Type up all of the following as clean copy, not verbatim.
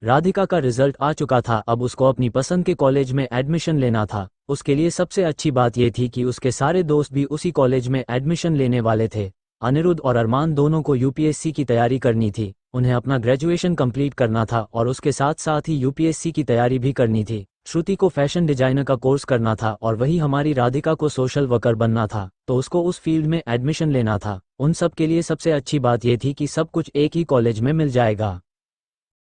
राधिका का रिजल्ट आ चुका था, अब उसको अपनी पसंद के कॉलेज में एडमिशन लेना था। उसके लिए सबसे अच्छी बात यह थी कि उसके सारे दोस्त भी उसी कॉलेज में एडमिशन लेने वाले थे। अनिरुद्ध और अरमान दोनों को यूपीएससी की तैयारी करनी थी। उन्हें अपना ग्रेजुएशन कंप्लीट करना था और उसके साथ साथ ही यूपीएससी की तैयारी भी करनी थी। श्रुति को फैशन डिजाइनर का कोर्स करना था और वही हमारी राधिका को सोशल वर्कर बनना था, तो उसको उस फील्ड में एडमिशन लेना था। उन सब के लिए सबसे अच्छी बात यह थी कि सब कुछ एक ही कॉलेज में मिल जाएगा।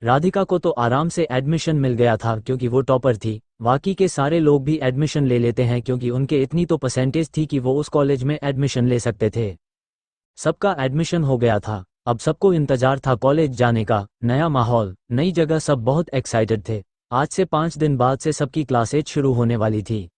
राधिका को तो आराम से एडमिशन मिल गया था क्योंकि वो टॉपर थी। बाकी के सारे लोग भी एडमिशन ले लेते हैं क्योंकि उनके इतनी तो परसेंटेज थी कि वो उस कॉलेज में एडमिशन ले सकते थे। सबका एडमिशन हो गया था। अब सबको इंतजार था कॉलेज जाने का। नया माहौल, नई जगह, सब बहुत एक्साइटेड थे। आज से 5 दिन बाद से सबकी क्लासेज शुरू होने वाली थी।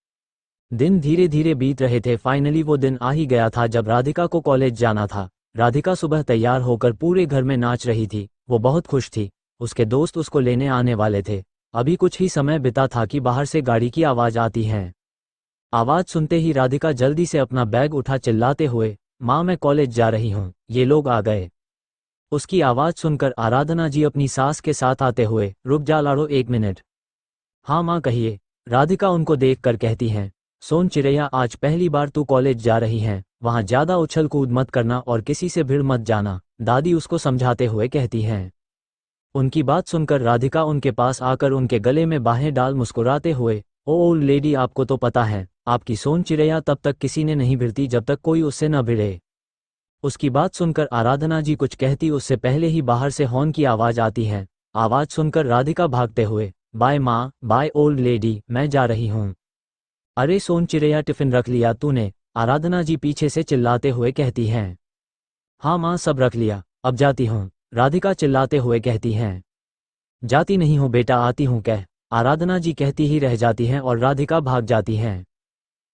दिन धीरे धीरे बीत रहे थे। फाइनली वो दिन आ ही गया था जब राधिका को कॉलेज जाना था। राधिका सुबह तैयार होकर पूरे घर में नाच रही थी। वो बहुत खुश थी। उसके दोस्त उसको लेने आने वाले थे। अभी कुछ ही समय बिता था कि बाहर से गाड़ी की आवाज आती है। आवाज सुनते ही राधिका जल्दी से अपना बैग उठा चिल्लाते हुए, माँ मैं कॉलेज जा रही हूँ, ये लोग आ गए। उसकी आवाज सुनकर आराधना जी अपनी सास के साथ आते हुए, रुक जा लाड़ो 1 मिनट। हाँ माँ कहिए। राधिका उनको देखकर कहती हैं, सोन चिड़ैया आज पहली बार तू कॉलेज जा रही हैं, वहाँ ज्यादा उछल कूद मत करना और किसी से भिड़ मत जाना, दादी उसको समझाते हुए कहती हैं। उनकी बात सुनकर राधिका उनके पास आकर उनके गले में बाहें डाल मुस्कुराते हुए, ओ ओल्ड लेडी आपको तो पता है, आपकी सोन चिड़ैया तब तक किसी ने नहीं भिड़ती जब तक कोई उससे न भिड़े। उसकी बात सुनकर आराधना जी कुछ कहती उससे पहले ही बाहर से हॉर्न की आवाज आती है। आवाज सुनकर राधिका भागते हुए, बाय माँ, बाय ओल्ड लेडी, मैं जा रही हूँ। अरे सोन चिड़ैया टिफिन रख लिया तूने? आराधना जी पीछे से चिल्लाते हुए कहती हैं। हाँ माँ सब रख लिया, अब जाती हूँ, राधिका चिल्लाते हुए कहती हैं। जाती नहीं हूँ बेटा, आती हूँ कह। आराधना जी कहती ही रह जाती हैं और राधिका भाग जाती हैं।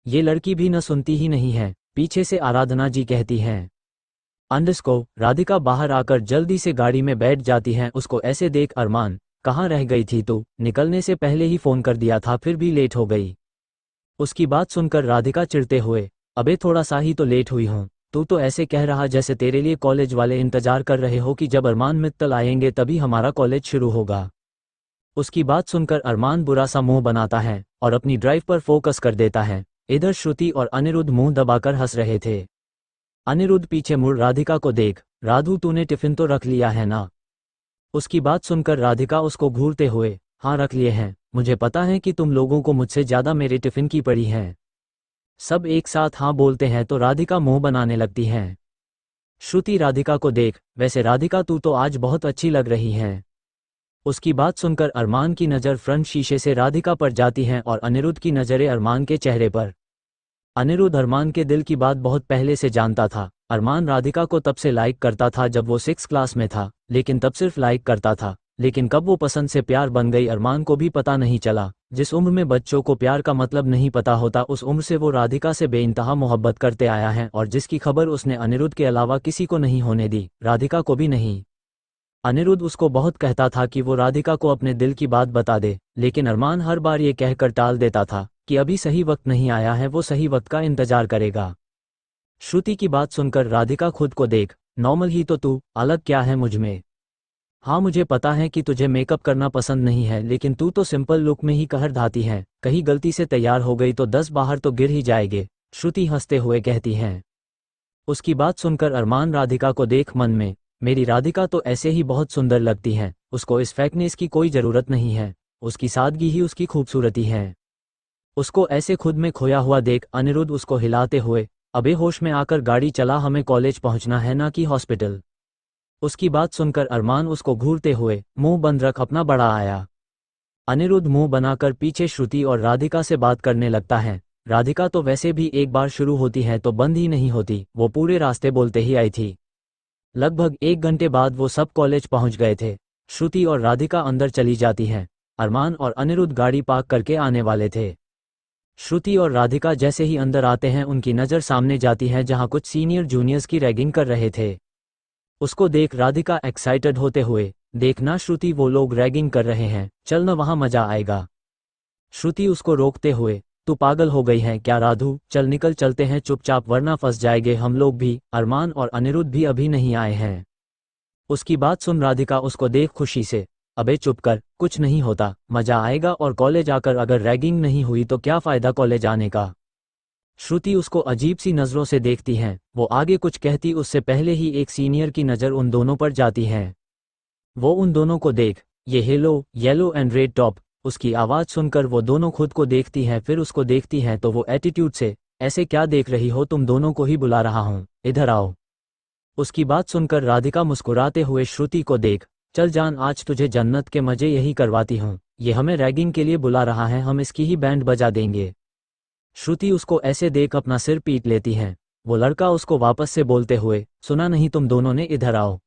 ये लड़की भी न सुनती ही नहीं है, पीछे से आराधना जी कहती हैं। अंडस्को। राधिका बाहर आकर जल्दी से गाड़ी में बैठ जाती हैं। उसको ऐसे देख अरमान, कहाँ रह गई थी तू? निकलने से पहले ही फोन कर दिया था, फिर भी लेट हो गई। उसकी बात सुनकर राधिका चिढ़ते हुए, अबे थोड़ा सा ही तो लेट हुई हूँ, तू तो ऐसे कह रहा जैसे तेरे लिए कॉलेज वाले इंतजार कर रहे हो कि जब अरमान मित्तल आएंगे तभी हमारा कॉलेज शुरू होगा। उसकी बात सुनकर अरमान बुरा सा मुंह बनाता है और अपनी ड्राइव पर फोकस कर देता है। इधर श्रुति और अनिरुद्ध मुंह दबाकर हंस रहे थे। अनिरुद्ध पीछे मुड़ राधिका को देख, राधु तूने टिफिन तो रख लिया है ना? उसकी बात सुनकर राधिका उसको घूरते हुए, हाँ रख लिए हैं, मुझे पता है कि तुम लोगों को मुझसे ज्यादा मेरे टिफिन की पड़ी है। सब एक साथ हाँ बोलते हैं तो राधिका मुंह बनाने लगती हैं। श्रुति राधिका को देख, वैसे राधिका तू तो आज बहुत अच्छी लग रही है। उसकी बात सुनकर अरमान की नज़र फ्रंट शीशे से राधिका पर जाती हैं और अनिरुद्ध की नज़रें अरमान के चेहरे पर। अनिरुद्ध अरमान के दिल की बात बहुत पहले से जानता था। अरमान राधिका को तब से लाइक करता था जब वो 6 क्लास में था, लेकिन तब सिर्फ लाइक करता था। लेकिन कब वो पसंद से प्यार बन गई अरमान को भी पता नहीं चला। जिस उम्र में बच्चों को प्यार का मतलब नहीं पता होता, उस उम्र से वो राधिका से बेइंतहा मोहब्बत करते आया है और जिसकी खबर उसने अनिरुद्ध के अलावा किसी को नहीं होने दी, राधिका को भी नहीं। अनिरुद्ध उसको बहुत कहता था कि वो राधिका को अपने दिल की बात बता दे, लेकिन अरमान हर बार ये कहकर टाल देता था कि अभी सही वक्त नहीं आया है, वो सही वक्त का इंतजार करेगा। श्रुति की बात सुनकर राधिका खुद को देख, नॉर्मल ही तो तू, अलग क्या है मुझमें? हाँ मुझे पता है कि तुझे मेकअप करना पसंद नहीं है, लेकिन तू तो सिंपल लुक में ही कहर ढाती है, कहीं गलती से तैयार हो गई तो 10 बाहर तो गिर ही जाएंगे, श्रुति हंसते हुए कहती हैं। उसकी बात सुनकर अरमान राधिका को देख मन में, मेरी राधिका तो ऐसे ही बहुत सुंदर लगती है, उसको इस फेकनेस की कोई ज़रूरत नहीं है, उसकी सादगी ही उसकी खूबसूरती है। उसको ऐसे खुद में खोया हुआ देख अनिरुद्ध उसको हिलाते हुए, अबे होश में आकर गाड़ी चला, हमें कॉलेज पहुंचना है ना कि हॉस्पिटल। उसकी बात सुनकर अरमान उसको घूरते हुए, मुंह बंद रख, अपना बड़ा आया। अनिरुद्ध मुंह बनाकर पीछे श्रुति और राधिका से बात करने लगता है। राधिका तो वैसे भी एक बार शुरू होती है तो बंद ही नहीं होती, वो पूरे रास्ते बोलते ही आई थी। लगभग 1 घंटे बाद वो सब कॉलेज पहुंच गए थे। श्रुति और राधिका अंदर चली जाती हैं। अरमान और अनिरुद्ध गाड़ी पार्क करके आने वाले थे। श्रुति और राधिका जैसे ही अंदर आते हैं उनकी नज़र सामने जाती है जहां कुछ सीनियर जूनियर्स की रैगिंग कर रहे थे। उसको देख राधिका एक्साइटेड होते हुए, देखना श्रुति वो लोग रैगिंग कर रहे हैं, चल न वहां मजा आएगा। श्रुति उसको रोकते हुए, तू पागल हो गई है क्या राधु, चल निकल चलते हैं चुपचाप वरना फंस जाएंगे हम लोग भी, अरमान और अनिरुद्ध भी अभी नहीं आए हैं। उसकी बात सुन राधिका उसको देख खुशी से, अबे चुप कर, कुछ नहीं होता, मजा आएगा, और कॉलेज आकर अगर रैगिंग नहीं हुई तो क्या फ़ायदा कॉलेज आने का। श्रुति उसको अजीब सी नज़रों से देखती हैं। वो आगे कुछ कहती उससे पहले ही एक सीनियर की नज़र उन दोनों पर जाती है। वो उन दोनों को देख, ये hello yellow and red top. उसकी आवाज़ सुनकर वो दोनों खुद को देखती हैं, फिर उसको देखती हैं तो वो एटीट्यूड से, ऐसे क्या देख रही हो, तुम दोनों को ही बुला रहा हूँ, इधर आओ। उसकी बात सुनकर राधिका मुस्कुराते हुए श्रुति को देख, चल जान, आज तुझे जन्नत के मजे यही करवाती हूँ। ये हमें रैगिंग के लिए बुला रहा है, हम इसकी ही बैंड बजा देंगे। श्रुति उसको ऐसे देख अपना सिर पीट लेती है। वो लड़का उसको वापस से बोलते हुए, सुना नहीं तुम दोनों ने, इधर आओ।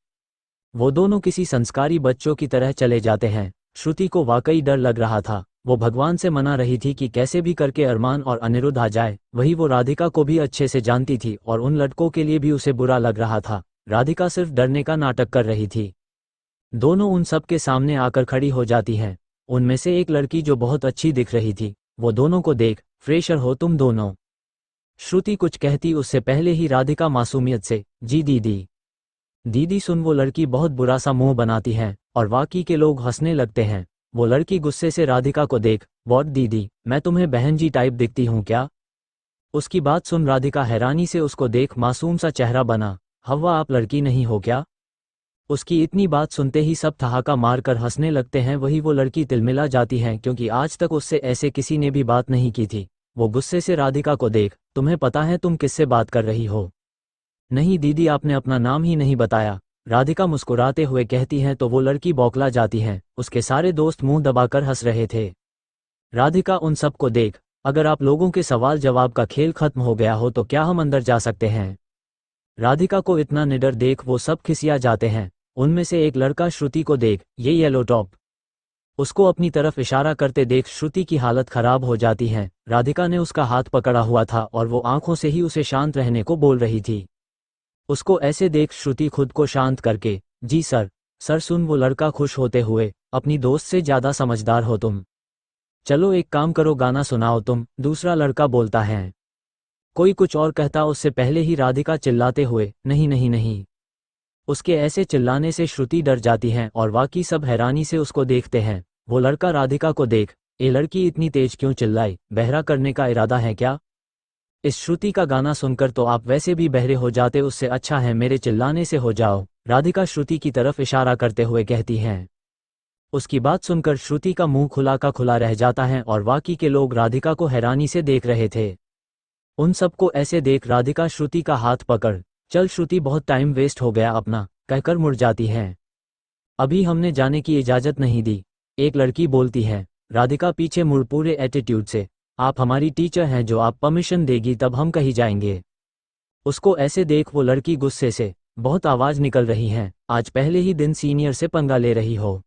वो दोनों किसी संस्कारी बच्चों की तरह चले जाते हैं। श्रुति को वाकई डर लग रहा था। वो भगवान से मना रही थी कि कैसे भी करके अरमान और अनिरुद्ध आ जाए। वही वो राधिका को भी अच्छे से जानती थी और उन लड़कों के लिए भी उसे बुरा लग रहा था। राधिका सिर्फ डरने का नाटक कर रही थी। दोनों उन सब के सामने आकर खड़ी हो जाती हैं। उनमें से एक लड़की जो बहुत अच्छी दिख रही थी, वो दोनों को देख, फ्रेशर हो तुम दोनों। श्रुति कुछ कहती उससे पहले ही राधिका मासूमियत से, जी दीदी। दीदी सुन, वो लड़की बहुत बुरा सा मुंह बनाती है और बाकी के लोग हंसने लगते हैं। वो लड़की गुस्से से राधिका को देख, व्हाट दीदी, मैं तुम्हें बहन जी टाइप दिखती हूँ क्या। उसकी बात सुन राधिका हैरानी से उसको देख मासूम सा चेहरा बना, हव्वा आप लड़की नहीं हो क्या। उसकी इतनी बात सुनते ही सब ठहाका मारकर हंसने लगते हैं। वही वो लड़की तिलमिला जाती है क्योंकि आज तक उससे ऐसे किसी ने भी बात नहीं की थी। वो गुस्से से राधिका को देख, तुम्हें पता है तुम किससे बात कर रही हो। नहीं दीदी, आपने अपना नाम ही नहीं बताया, राधिका मुस्कुराते हुए कहती है तो वो लड़की बौखला जाती है। उसके सारे दोस्त मुंह दबाकर हंस रहे थे। राधिका उन सबको देख, अगर आप लोगों के सवाल जवाब का खेल खत्म हो गया हो तो क्या हम अंदर जा सकते हैं। राधिका को इतना निडर देख वो सब खिसिया जाते हैं। उनमें से एक लड़का श्रुति को देख, ये येलो टॉप। उसको अपनी तरफ इशारा करते देख श्रुति की हालत खराब हो जाती है। राधिका ने उसका हाथ पकड़ा हुआ था और वो आंखों से ही उसे शांत रहने को बोल रही थी। उसको ऐसे देख श्रुति खुद को शांत करके, जी सर। सर सुन, वो लड़का खुश होते हुए, अपनी दोस्त से ज्यादा समझदार हो तुम। चलो एक काम करो, गाना सुनाओ तुम, दूसरा लड़का बोलता है। कोई कुछ और कहता उससे पहले ही राधिका चिल्लाते हुए, नहीं नहीं नहीं। उसके ऐसे चिल्लाने से श्रुति डर जाती है और बाकी सब हैरानी से उसको देखते हैं। वो लड़का राधिका को देख, ये लड़की इतनी तेज क्यों चिल्लाई, बहरा करने का इरादा है क्या। इस श्रुति का गाना सुनकर तो आप वैसे भी बहरे हो जाते, उससे अच्छा है मेरे चिल्लाने से हो जाओ, राधिका श्रुति की तरफ इशारा करते हुए कहती हैं। उसकी बात सुनकर श्रुति का मुंह खुला का खुला रह जाता है और बाकी के लोग राधिका को हैरानी से देख रहे थे। उन सबको ऐसे देख राधिका श्रुति का हाथ पकड़, चल श्रुति बहुत टाइम वेस्ट हो गया अपना, कहकर मुड़ जाती है। अभी हमने जाने की इजाजत नहीं दी, एक लड़की बोलती है। राधिका पीछे मुड़ पूरे एटीट्यूड से, आप हमारी टीचर हैं, जो आप परमिशन देगी तब हम कहीं जाएंगे। उसको ऐसे देख वो लड़की गुस्से से, बहुत आवाज निकल रही है, आज पहले ही दिन सीनियर से पंगा ले रही हो।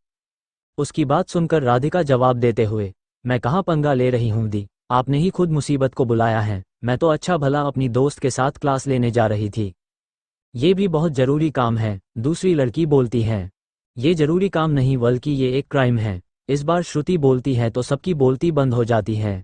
उसकी बात सुनकर राधिका जवाब देते हुए, मैं कहाँ पंगा ले रही हूँ दी, आपने ही खुद मुसीबत को बुलाया है, मैं तो अच्छा भला अपनी दोस्त के साथ क्लास लेने जा रही थी। ये भी बहुत जरूरी काम है, दूसरी लड़की बोलती है। ये जरूरी काम नहीं बल्कि ये एक क्राइम है। इस बार श्रुति बोलती है तो सबकी बोलती बंद हो जाती है।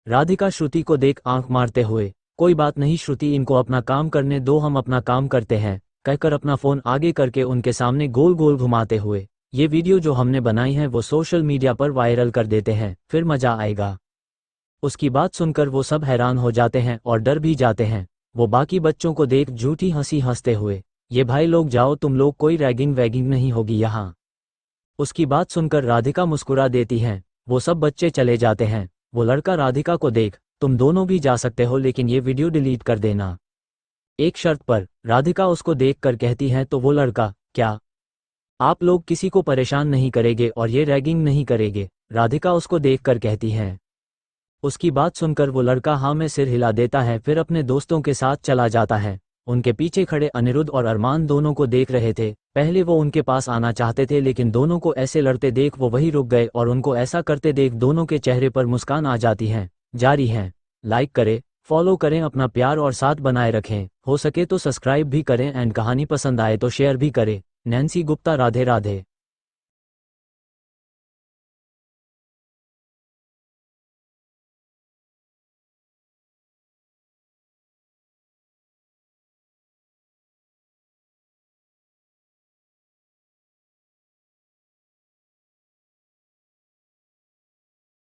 राधिका श्रुति को देख आंख मारते हुए, कोई बात नहीं श्रुति, इनको अपना काम करने दो, हम अपना काम करते हैं, कहकर अपना फोन आगे करके उनके सामने गोल गोल घुमाते हुए, ये वीडियो जो हमने बनाई है वो सोशल मीडिया पर वायरल कर देते हैं, फिर मजा आएगा। उसकी बात सुनकर वो सब हैरान हो जाते हैं और डर भी जाते हैं। वो बाकी बच्चों को देख झूठी हंसी हंसते हुए, ये भाई लोग जाओ तुम लोग, कोई रैगिंग वैगिंग नहीं होगी यहाँ। उसकी बात सुनकर राधिका मुस्कुरा देती है। वो सब बच्चे चले जाते हैं। वो लड़का राधिका को देख, तुम दोनों भी जा सकते हो लेकिन ये वीडियो डिलीट कर देना, एक शर्त पर। राधिका उसको देख कर कहती है तो वो लड़का, क्या आप लोग किसी को परेशान नहीं करेंगे और ये रैगिंग नहीं करेंगे, राधिका उसको देख कर कहती है। उसकी बात सुनकर वो लड़का हाँ में सिर हिला देता है, फिर अपने दोस्तों के साथ चला जाता है। उनके पीछे खड़े अनिरुद्ध और अरमान दोनों को देख रहे थे। पहले वो उनके पास आना चाहते थे लेकिन दोनों को ऐसे लड़ते देख वो वहीं रुक गए और उनको ऐसा करते देख दोनों के चेहरे पर मुस्कान आ जाती है। जारी है, लाइक करें, फॉलो करें, अपना प्यार और साथ बनाए रखें, हो सके तो सब्सक्राइब भी करें एंड कहानी पसंद आए तो शेयर भी करें। नैन्सी गुप्ता, राधे राधे।